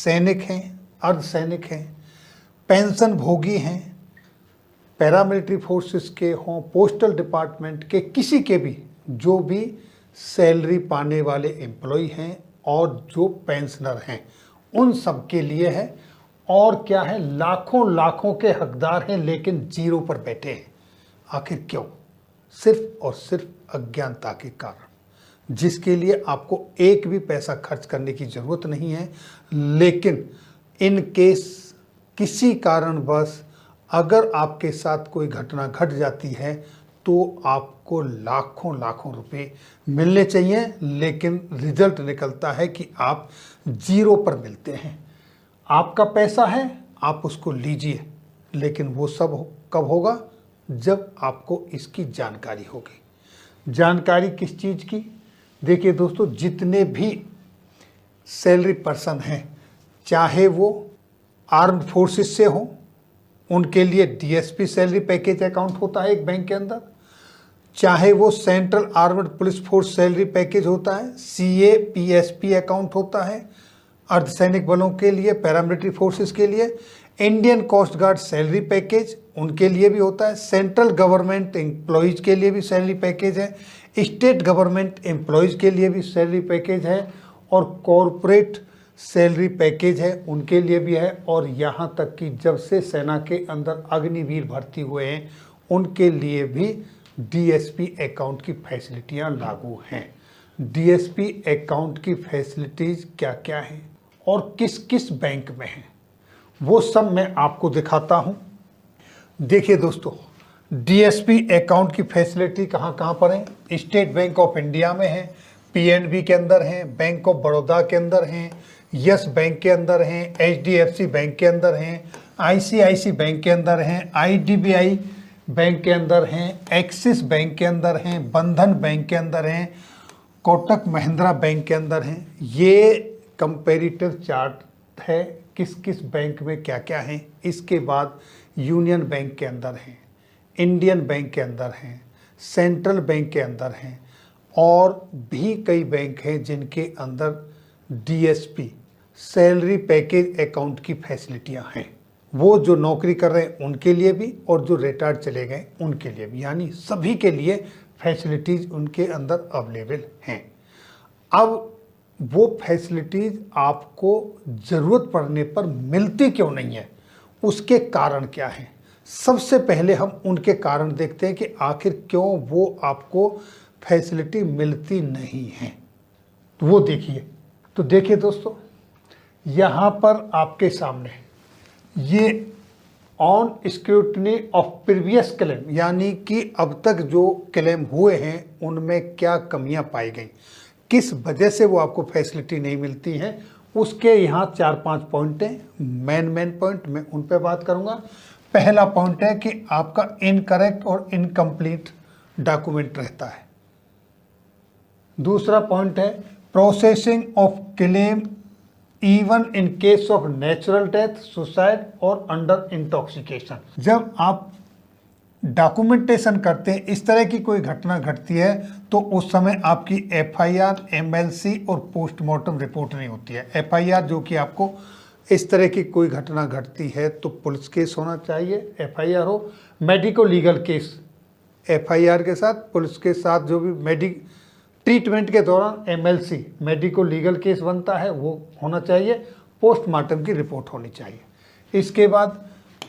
सैनिक हैं, अर्धसैनिक हैं, पेंशन भोगी हैं, पैरामिलिट्री फोर्सेस के हों, पोस्टल डिपार्टमेंट के, किसी के भी जो भी सैलरी पाने वाले एम्प्लॉय हैं और जो पेंशनर हैं, उन सब के लिए है। और क्या है, लाखों लाखों के हकदार हैं लेकिन जीरो पर बैठे हैं। आखिर क्यों? सिर्फ और सिर्फ अज्ञानता के कारण, जिसके लिए आपको एक भी पैसा खर्च करने की ज़रूरत नहीं है। लेकिन इन केस किसी कारणवश अगर आपके साथ कोई घटना घट जाती है तो आपको लाखों लाखों रुपए मिलने चाहिए, लेकिन रिजल्ट निकलता है कि आप जीरो पर मिलते हैं। आपका पैसा है, आप उसको लीजिए, लेकिन वो सब कब होगा? जब आपको इसकी जानकारी होगी। जानकारी किस चीज़ की? देखिए दोस्तों, जितने भी सैलरी पर्सन हैं, चाहे वो आर्म्ड फोर्सेस से हों, उनके लिए डीएसपी सैलरी पैकेज अकाउंट होता है एक बैंक के अंदर, चाहे वो central armed police force salary package होता है, CAPSP अकाउंट होता है अर्धसैनिक बलों के लिए, पैरामिलिट्री फोर्सेस के लिए, Indian coast guard salary package उनके लिए भी होता है, सेंट्रल गवर्नमेंट एम्प्लॉयज़ के लिए भी सैलरी पैकेज है, स्टेट गवर्नमेंट एम्प्लॉयज़ के लिए भी सैलरी पैकेज है, और कॉरपोरेट सैलरी पैकेज है उनके लिए भी है। और यहाँ तक कि जब से सेना के अंदर अग्निवीर भर्ती हुए हैं उनके लिए भी डीएसपी अकाउंट की फैसिलिटियाँ लागू हैं। डीएसपी अकाउंट की फैसिलिटीज़ क्या क्या हैं और किस किस बैंक में हैं, वो सब मैं आपको दिखाता हूँ। देखिए दोस्तों, डीएसपी अकाउंट की फैसिलिटी कहाँ कहाँ पर है? स्टेट बैंक ऑफ इंडिया में है, पीएनबी के अंदर हैं, बैंक ऑफ बड़ौदा के अंदर हैं, यस बैंक के अंदर हैं, एचडीएफसी बैंक के अंदर हैं, आईसीआईसी बैंक के अंदर हैं, आईडीबीआई बैंक के अंदर हैं, एक्सिस बैंक के अंदर हैं, बंधन बैंक के अंदर हैं, कोटक महिंद्रा बैंक के अंदर हैं। ये कंपेरेटिव चार्ट है किस किस बैंक में क्या क्या है। इसके बाद यूनियन बैंक के अंदर हैं, इंडियन बैंक के अंदर हैं, सेंट्रल बैंक के अंदर हैं, और भी कई बैंक हैं जिनके अंदर डीएसपी सैलरी पैकेज अकाउंट की फैसिलिटियां हैं। वो जो नौकरी कर रहे हैं उनके लिए भी और जो रिटायर्ड चले गए उनके लिए भी, यानी सभी के लिए फैसिलिटीज़ उनके अंदर अवेलेबल हैं। अब वो फैसिलिटीज़ आपको ज़रूरत पड़ने पर मिलती क्यों नहीं है, उसके कारण क्या हैं? सबसे पहले हम उनके कारण देखते हैं कि आखिर क्यों वो आपको फैसिलिटी मिलती नहीं है। तो वो देखिए। तो देखिए दोस्तों, यहाँ पर आपके सामने ये on scrutiny of previous claim, यानी कि अब तक जो क्लेम हुए हैं उनमें क्या कमियां पाई गई, किस वजह से वो आपको फैसिलिटी नहीं मिलती हैं, उसके यहाँ 4-5 पॉइंट हैं। मेन पॉइंट मैं उन पे बात करूँगा। पहला पॉइंट है कि आपका इनकरेक्ट और इनकम्प्लीट डॉक्यूमेंट रहता है। दूसरा पॉइंट है processing of claim even in case of natural death, suicide और अंडर इंटॉक्सिकेशन। जब आप डॉक्यूमेंटेशन करते हैं, इस तरह की कोई घटना घटती है तो उस समय आपकी एफआईआर, एमएलसी और पोस्टमार्टम रिपोर्ट नहीं होती है। एफआईआर जो कि आपको इस तरह की कोई घटना घटती है तो पुलिस केस होना चाहिए, एफआईआर हो, मेडिको लीगल केस एफआईआर के साथ, पुलिस के साथ जो भी ट्रीटमेंट के दौरान एमएलसी मेडिको लीगल केस बनता है वो होना चाहिए, पोस्टमार्टम की रिपोर्ट होनी चाहिए। इसके बाद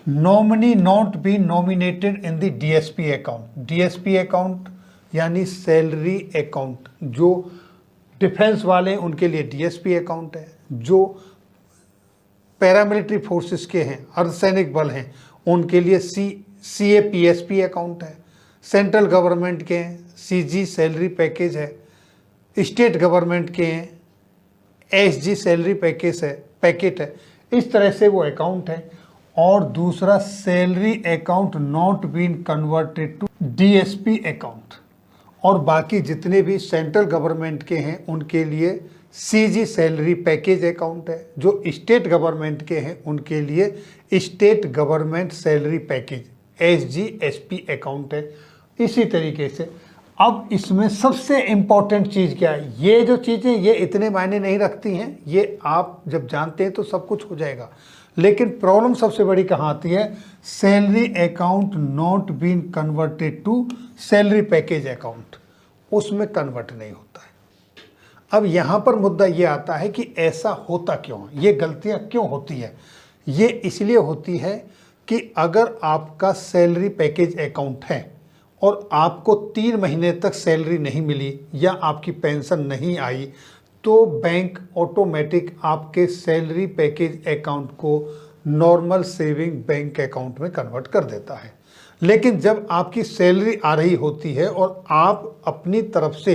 nominee not be nominated in the DSP account. DSP account यानी सैलरी अकाउंट, जो डिफेंस वाले हैं उनके लिए डीएसपी अकाउंट है, जो पैरामिलिट्री फोर्सेस के हैं, अर्धसैनिक बल हैं, उनके लिए CAPSP अकाउंट है, सेंट्रल गवर्नमेंट के हैं CG सैलरी पैकेज है, स्टेट गवर्नमेंट के हैं SG सैलरी पैकेट है। इस तरह से वो अकाउंट है। और दूसरा salary account not been converted to DSP account. और बाकी जितने भी सेंट्रल गवर्नमेंट के हैं उनके लिए CG सैलरी पैकेज अकाउंट है, जो स्टेट गवर्नमेंट के हैं उनके लिए state government salary package SGSP account है। इसी तरीके से अब इसमें सबसे इम्पोर्टेंट चीज़ क्या है, ये जो चीज़ें ये इतने मायने नहीं रखती हैं, ये आप जब जानते हैं तो सब कुछ हो जाएगा। लेकिन प्रॉब्लम सबसे बड़ी कहाँ आती है, salary account not been converted to salary package account, उसमें कन्वर्ट नहीं होता है। अब यहाँ पर मुद्दा ये आता है कि ऐसा होता क्यों है, ये गलतियाँ क्यों होती है। ये इसलिए होती है कि अगर आपका सैलरी पैकेज अकाउंट है और आपको 3 महीने तक सैलरी नहीं मिली या आपकी पेंशन नहीं आई, तो बैंक ऑटोमेटिक आपके सैलरी पैकेज अकाउंट को नॉर्मल सेविंग बैंक अकाउंट में कन्वर्ट कर देता है। लेकिन जब आपकी सैलरी आ रही होती है और आप अपनी तरफ से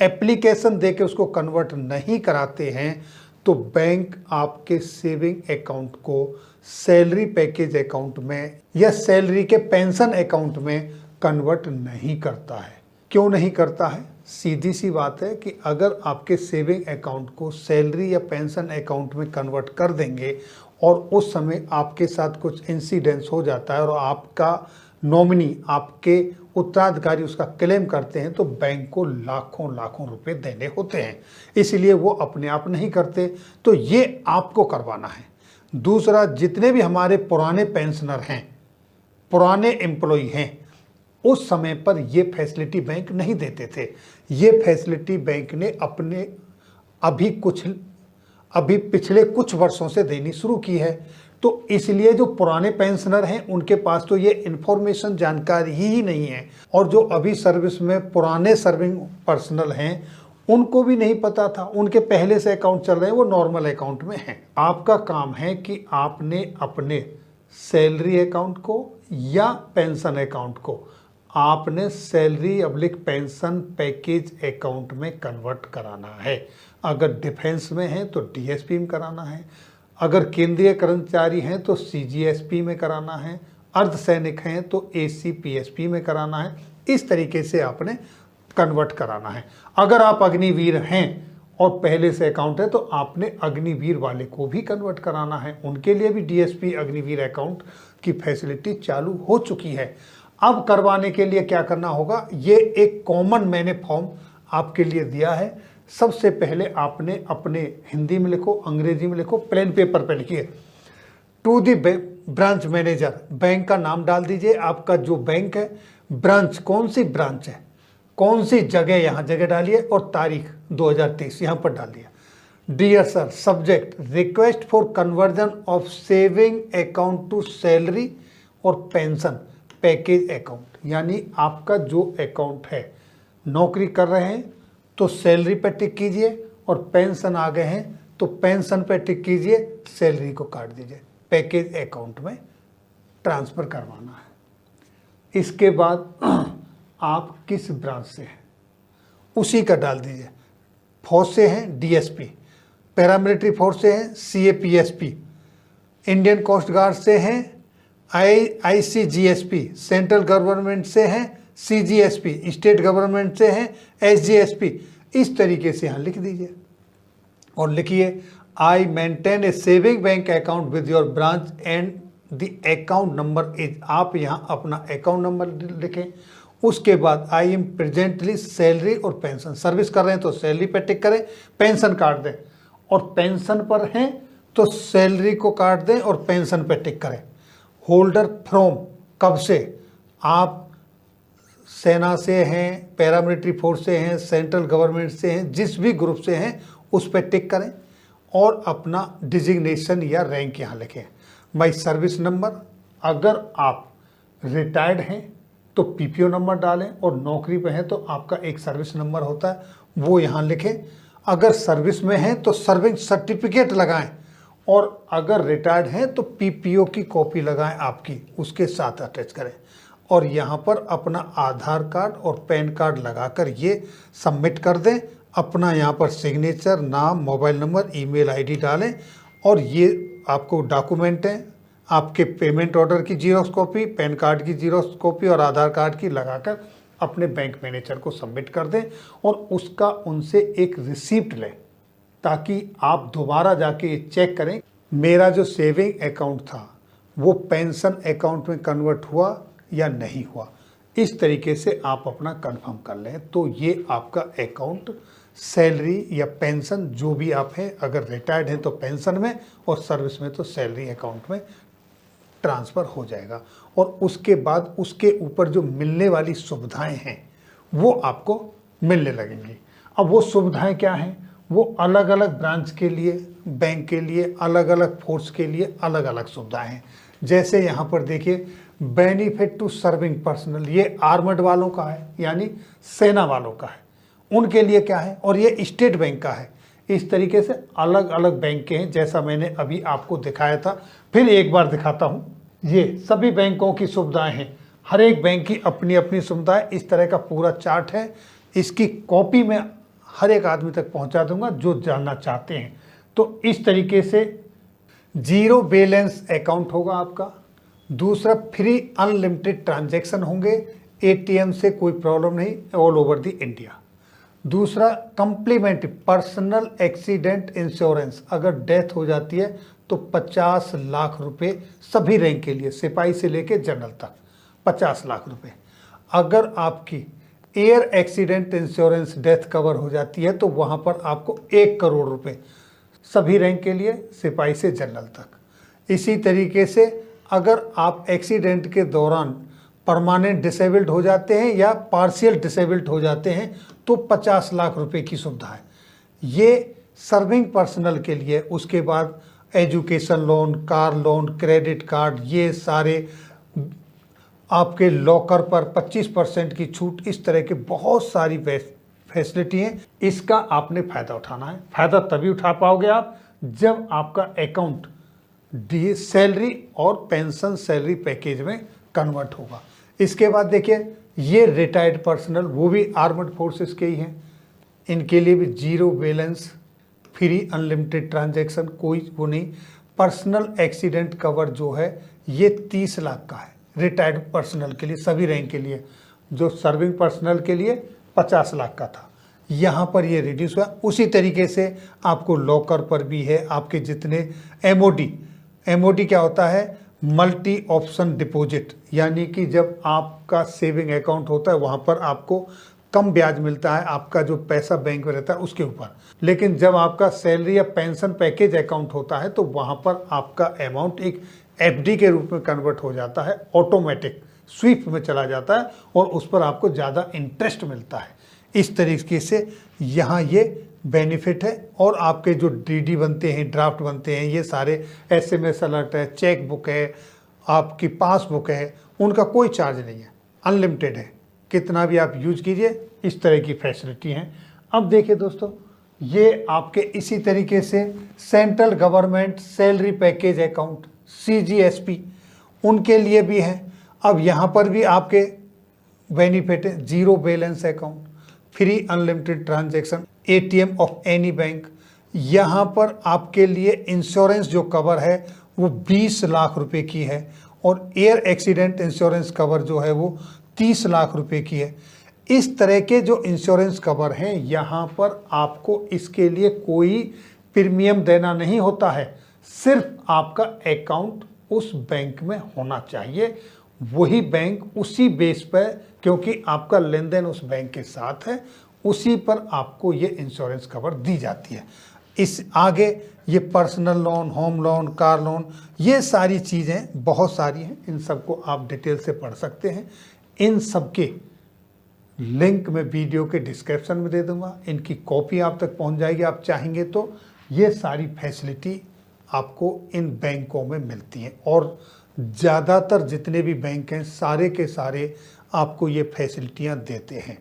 एप्लीकेशन देके उसको कन्वर्ट नहीं कराते हैं, तो बैंक आपके सेविंग अकाउंट को सैलरी पैकेज अकाउंट में या सैलरी के पेंशन अकाउंट में कन्वर्ट नहीं करता है। क्यों नहीं करता है, सीधी सी बात है कि अगर आपके सेविंग अकाउंट को सैलरी या पेंशन अकाउंट में कन्वर्ट कर देंगे और उस समय आपके साथ कुछ इंसिडेंस हो जाता है और आपका नॉमिनी, आपके उत्तराधिकारी उसका क्लेम करते हैं, तो बैंक को लाखों लाखों रुपए देने होते हैं, इसलिए वो अपने आप नहीं करते। तो ये आपको करवाना है। दूसरा, जितने भी हमारे पुराने पेंशनर हैं, पुराने एम्प्लॉय हैं, उस समय पर ये फैसिलिटी बैंक नहीं देते थे। ये फैसिलिटी बैंक ने अपने अभी पिछले कुछ वर्षों से देनी शुरू की है। तो इसलिए जो पुराने पेंशनर हैं उनके पास तो ये इन्फॉर्मेशन, जानकारी ही नहीं है, और जो अभी सर्विस में पुराने सर्विंग पर्सनल हैं उनको भी नहीं पता था। उनके पहले से अकाउंट चल रहे हैं, वो नॉर्मल अकाउंट में हैं। आपका काम है कि आपने अपने सैलरी अकाउंट को या पेंशन अकाउंट को आपने salary oblique pension package account में कन्वर्ट कराना है। अगर डिफेंस में है तो डीएसपी में कराना है, अगर केंद्रीय कर्मचारी हैं तो सीजीएसपी में कराना है, अर्धसैनिक हैं तो एसीपीएसपी में कराना है। इस तरीके से आपने कन्वर्ट कराना है। अगर आप अग्निवीर हैं और पहले से अकाउंट है तो आपने अग्निवीर वाले को भी कन्वर्ट कराना है, उनके लिए भी डीएसपी अग्निवीर अकाउंट की फैसिलिटी चालू हो चुकी है। अब करवाने के लिए क्या करना होगा, ये एक कॉमन मैंने फॉर्म आपके लिए दिया है। सबसे पहले आपने अपने हिंदी में लिखो, अंग्रेजी में लिखो, प्लेन पेपर पे लिखिए, to the branch manager, bank का नाम डाल दीजिए, आपका जो बैंक है, ब्रांच कौन सी ब्रांच है, कौन सी जगह, यहाँ जगह डालिए और तारीख 2023 यहाँ पर डाल दिया। Dear sir, subject request for conversion of saving account to salary और पेंशन पैकेज अकाउंट, यानी आपका जो अकाउंट है, नौकरी कर रहे हैं तो सैलरी पे टिक कीजिए और पेंशन आ गए हैं तो पेंशन पे टिक कीजिए, सैलरी को काट दीजिए, पैकेज अकाउंट में ट्रांसफ़र करवाना है। इसके बाद आप किस ब्रांच से हैं उसी का डाल दीजिए। फौज से हैं डीएसपी, पैरामिलिट्री फोर्स से हैं सीएपीएसपी, इंडियन कोस्ट गार्ड से हैं आईसीजीएसपी, सेंट्रल गवर्नमेंट से हैं सीजीएसपी, स्टेट गवर्नमेंट से हैं एसजीएसपी। इस तरीके से यहाँ लिख दीजिए और लिखिए I maintain A saving bank account with your branch and the account number is, आप यहाँ अपना अकाउंट नंबर लिखें। उसके बाद आई एम प्रेजेंटली सैलरी और पेंशन, सर्विस कर रहे हैं तो सैलरी पे टिक करें, पेंशन काट दें, और पेंशन पर हैं तो सैलरी को काट दें और पेंशन पे टिक करें। होल्डर फ्रॉम, कब से, आप सेना से हैं, पैरामिलिट्री फोर्स से हैं, सेंट्रल गवर्नमेंट से हैं, जिस भी ग्रुप से हैं उस पर टिक करें और अपना डिजिग्नेशन या रैंक यहाँ लिखें। माई सर्विस नंबर, अगर आप रिटायर्ड हैं तो पीपीओ नंबर डालें और नौकरी पे हैं तो आपका एक सर्विस नंबर होता है वो यहाँ लिखें। अगर सर्विस में हैं तो सर्विंग सर्टिफिकेट लगाएं और अगर रिटायर्ड हैं तो पीपीओ की कॉपी लगाएं आपकी, उसके साथ अटैच करें और यहाँ पर अपना आधार कार्ड और पैन कार्ड लगाकर ये सबमिट कर दें। अपना यहाँ पर सिग्नेचर, नाम, मोबाइल नंबर, ईमेल आईडी डालें और ये आपको डॉक्यूमेंट हैं, आपके पेमेंट ऑर्डर की जीरोक्स कॉपी, पैन कार्ड की जीरोक्स कॉपी और आधार कार्ड की लगाकर अपने बैंक मैनेजर को सबमिट कर दें और उसका उनसे एक रिसीप्ट लें ताकि आप दोबारा जाके ये चेक करें मेरा जो सेविंग अकाउंट था वो पेंशन अकाउंट में कन्वर्ट हुआ या नहीं हुआ। इस तरीके से आप अपना कंफर्म कर लें तो ये आपका अकाउंट सैलरी या पेंशन जो भी आप हैं, अगर रिटायर्ड हैं तो पेंशन में और सर्विस में तो सैलरी अकाउंट में ट्रांसफ़र हो जाएगा। और उसके बाद उसके ऊपर जो मिलने वाली सुविधाएं हैं वो आपको मिलने लगेंगी। अब वो सुविधाएं क्या हैं, वो अलग अलग ब्रांच के लिए, बैंक के लिए, अलग अलग फोर्स के लिए अलग अलग सुविधाएं हैं। जैसे यहाँ पर देखिए, बेनिफिट टू सर्विंग पर्सनल, ये आर्मड वालों का है, यानी सेना वालों का है, उनके लिए क्या है, और ये स्टेट बैंक का है। इस तरीके से अलग अलग बैंक के हैं, जैसा मैंने अभी आपको दिखाया था। फिर एक बार दिखाता हूँ, ये सभी बैंकों की सुविधाएं हैं, हर एक बैंक की अपनी अपनी सुविधाएं। इस तरह का पूरा चार्ट है, इसकी कॉपी मैं हर एक आदमी तक पहुंचा दूंगा जो जानना चाहते हैं। तो इस तरीके से जीरो बैलेंस अकाउंट होगा आपका। दूसरा, फ्री अनलिमिटेड ट्रांजैक्शन होंगे, एटीएम से कोई प्रॉब्लम नहीं, ऑल ओवर द इंडिया। दूसरा, कम्प्लीमेंट्री पर्सनल एक्सीडेंट इंश्योरेंस, अगर डेथ हो जाती है तो 50 लाख रुपए सभी रैंक के लिए, सिपाही से लेके जनरल तक 50 लाख रुपए। अगर आपकी air accident insurance death cover हो जाती है तो वहाँ पर आपको 1 करोड़ रुपए सभी रैंक के लिए, सिपाही से जनरल तक। इसी तरीके से अगर आप एक्सीडेंट के दौरान परमानेंट डिसेबल्ड हो जाते हैं या पार्शियल डिसेबल्ड हो जाते हैं तो 50 लाख रुपए की सुविधा है, ये सर्विंग पर्सनल के लिए। उसके बाद education loan, car loan, credit card, ये सारे आपके लॉकर पर 25% की छूट, इस तरह के बहुत सारी फैसिलिटी हैं। इसका आपने फ़ायदा उठाना है। फ़ायदा तभी उठा पाओगे आप जब आपका अकाउंट डी सैलरी और पेंशन सैलरी पैकेज में कन्वर्ट होगा। इसके बाद देखिए, ये रिटायर्ड पर्सनल, वो भी आर्मड फोर्सेस के ही हैं, इनके लिए भी zero balance, free unlimited transaction, कोई वो नहीं। पर्सनल एक्सीडेंट कवर जो है ये 30 लाख का है रिटायर्ड पर्सनल के लिए, सभी रैंक के लिए। जो सर्विंग पर्सनल के लिए 50 लाख का था, यहाँ पर ये रिड्यूस हुआ। उसी तरीके से आपको लॉकर पर भी है, आपके जितने एमओडी क्या होता है, मल्टी ऑप्शन डिपॉजिट, यानी कि जब आपका सेविंग अकाउंट होता है वहाँ पर आपको कम ब्याज मिलता है, आपका जो पैसा बैंक में रहता है उसके ऊपर। लेकिन जब आपका सैलरी या पेंशन पैकेज अकाउंट होता है तो वहाँ पर आपका अमाउंट एक एफडी के रूप में कन्वर्ट हो जाता है, ऑटोमेटिक स्वीप में चला जाता है और उस पर आपको ज़्यादा इंटरेस्ट मिलता है। इस तरीके से यहाँ ये बेनिफिट है। और आपके जो डीडी बनते हैं, ड्राफ्ट बनते हैं, ये सारे एसएमएस अलर्ट है, चेक बुक है, आपकी पासबुक है, उनका कोई चार्ज नहीं है, अनलिमिटेड है, कितना भी आप यूज कीजिए। इस तरह की फैसिलिटी हैं। अब देखिए दोस्तों, ये आपके इसी तरीके से central government salary package account CGSP, उनके लिए भी है। अब यहाँ पर भी आपके बेनिफिट है, zero balance account, free unlimited transaction, ATM of any bank. यहाँ पर आपके लिए इंश्योरेंस जो कवर है वो 20 लाख रुपए की है और एयर एक्सीडेंट इंश्योरेंस कवर जो है वो 30 लाख रुपए की है। इस तरह के जो इंश्योरेंस कवर हैं, यहाँ पर आपको इसके लिए कोई प्रीमियम देना नहीं होता है, सिर्फ आपका अकाउंट उस बैंक में होना चाहिए, वही बैंक उसी बेस पर, क्योंकि आपका लेन देन उस बैंक के साथ है, उसी पर आपको ये इंश्योरेंस कवर दी जाती है। इस आगे ये personal loan, home loan, car loan, ये सारी चीज़ें बहुत सारी हैं, इन सबको आप डिटेल से पढ़ सकते हैं। इन सब के लिंक मैं वीडियो के डिस्क्रिप्शन में दे दूंगा, इनकी कॉपी आप तक पहुंच जाएगी आप चाहेंगे तो। ये सारी फैसिलिटी आपको इन बैंकों में मिलती हैं और ज़्यादातर जितने भी बैंक हैं सारे के सारे आपको ये फैसिलिटियां देते हैं।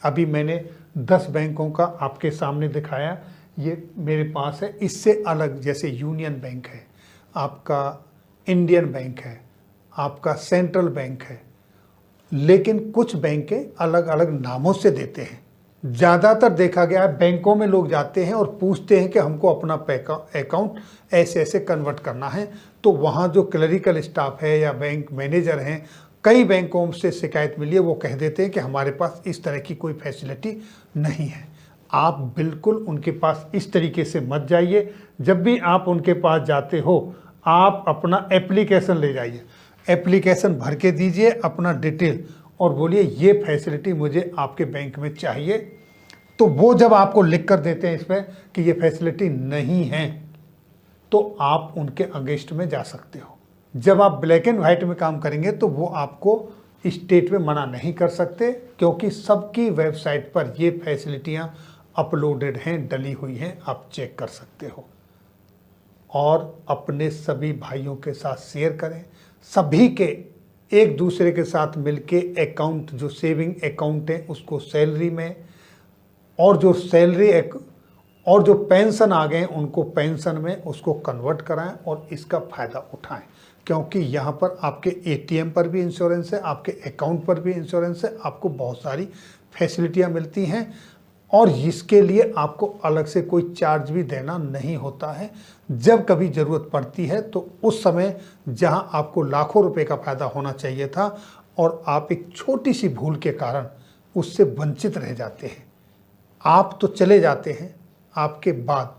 अभी मैंने 10 बैंकों का आपके सामने दिखाया, ये मेरे पास है। इससे अलग जैसे यूनियन बैंक है, आपका इंडियन बैंक है, आपका सेंट्रल बैंक है, लेकिन कुछ बैंकें अलग अलग नामों से देते हैं। ज़्यादातर देखा गया है बैंकों में लोग जाते हैं और पूछते हैं कि हमको अपना अकाउंट ऐसे ऐसे कन्वर्ट करना है, तो वहाँ जो क्लरिकल स्टाफ है या बैंक मैनेजर हैं, कई बैंकों से शिकायत मिली है, वो कह देते हैं कि हमारे पास इस तरह की कोई फैसिलिटी नहीं है। आप बिल्कुल उनके पास इस तरीके से मत जाइए। जब भी आप उनके पास जाते हो, आप अपना एप्लीकेशन ले जाइए, एप्लीकेशन भर के दीजिए अपना डिटेल, और बोलिए ये फैसिलिटी मुझे आपके बैंक में चाहिए, तो वो जब आपको लिख कर देते हैं इसमें कि ये फैसिलिटी नहीं है, तो आप उनके अगेंस्ट में जा सकते हो। जब आप ब्लैक एंड वाइट में काम करेंगे तो वो आपको स्टेट में मना नहीं कर सकते, क्योंकि सबकी वेबसाइट पर ये फैसिलिटियाँ अपलोडेड हैं, डली हुई हैं, आप चेक कर सकते हो। और अपने सभी भाइयों के साथ शेयर करें, सभी के एक दूसरे के साथ मिलके अकाउंट, जो सेविंग अकाउंट है उसको सैलरी में, और जो सैलरी और जो पेंशन आ गए उनको पेंशन में उसको कन्वर्ट कराएं और इसका फ़ायदा उठाएं, क्योंकि यहाँ पर आपके एटीएम पर भी इंश्योरेंस है, आपके अकाउंट पर भी इंश्योरेंस है, आपको बहुत सारी फैसिलिटियाँ मिलती हैं और इसके लिए आपको अलग से कोई चार्ज भी देना नहीं होता है। जब कभी ज़रूरत पड़ती है तो उस समय जहां आपको लाखों रुपए का फ़ायदा होना चाहिए था और आप एक छोटी सी भूल के कारण उससे वंचित रह जाते हैं, आप तो चले जाते हैं, आपके बाद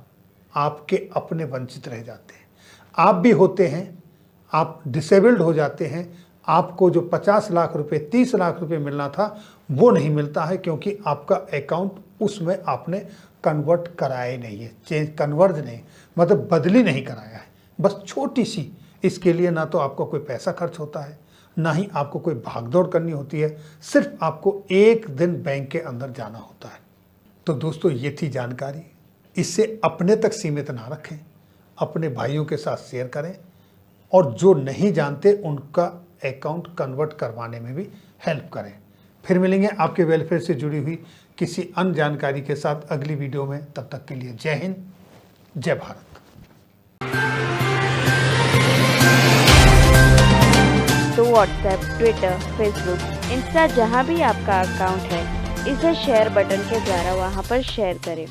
आपके अपने वंचित रह जाते हैं। आप भी होते हैं, आप डिसेबल्ड हो जाते हैं, आपको जो 50 लाख रुपए 30 लाख रुपए मिलना था वो नहीं मिलता है, क्योंकि आपका अकाउंट उसमें आपने कन्वर्ट कराया नहीं है, कन्वर्ज नहीं, मतलब बदली नहीं कराया है, बस छोटी सी। इसके लिए ना तो आपको कोई पैसा खर्च होता है, ना ही आपको कोई भागदौड़ करनी होती है, सिर्फ आपको एक दिन बैंक के अंदर जाना होता है। तो दोस्तों ये थी जानकारी, इससे अपने तक सीमित ना रखें, अपने भाइयों के साथ शेयर करें और जो नहीं जानते उनका अकाउंट कन्वर्ट करवाने में भी हेल्प करें। फिर मिलेंगे आपके वेलफेयर से जुड़ी हुई किसी अन्य जानकारी के साथ अगली वीडियो में। तब तक के लिए जय हिंद, जय भारत। तो व्हाट्सएप, ट्विटर, फेसबुक, इंस्टा जहाँ भी आपका अकाउंट है, इसे शेयर बटन के द्वारा वहाँ पर शेयर करें।